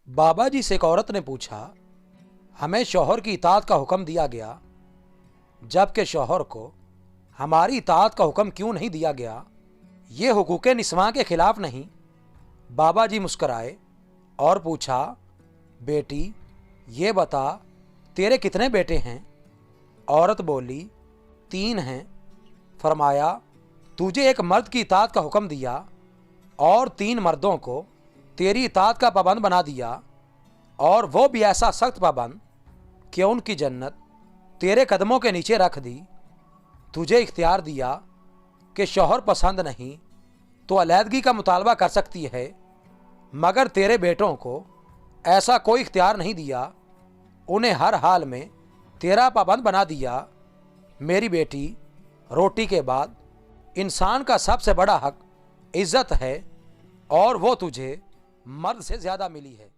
बाबा जी से एक औरत ने पूछा, हमें शौहर की इताअत का हुक्म दिया गया, जबकि शौहर को हमारी इताअत का हुक्म क्यों नहीं दिया गया? ये हुकूक निस्वां के खिलाफ नहीं? बाबा जी मुस्कराए और पूछा, बेटी ये बता, तेरे कितने बेटे हैं? औरत बोली, 3 हैं। फरमाया, तुझे एक मर्द की इताअत का हुक्म दिया और 3 मर्दों को तेरी इताअत का पाबंद बना दिया, और वो भी ऐसा सख्त पाबंद कि उनकी जन्नत तेरे कदमों के नीचे रख दी। तुझे इख्तियार दिया कि शौहर पसंद नहीं तो अलहदगी का मुतालबा कर सकती है, मगर तेरे बेटों को ऐसा कोई इख्तियार नहीं दिया, उन्हें हर हाल में तेरा पाबंद बना दिया। मेरी बेटी, रोटी के बाद इंसान का सबसे बड़ा हक इज्जत है, और वो तुझे मर्द से ज़्यादा मिली है।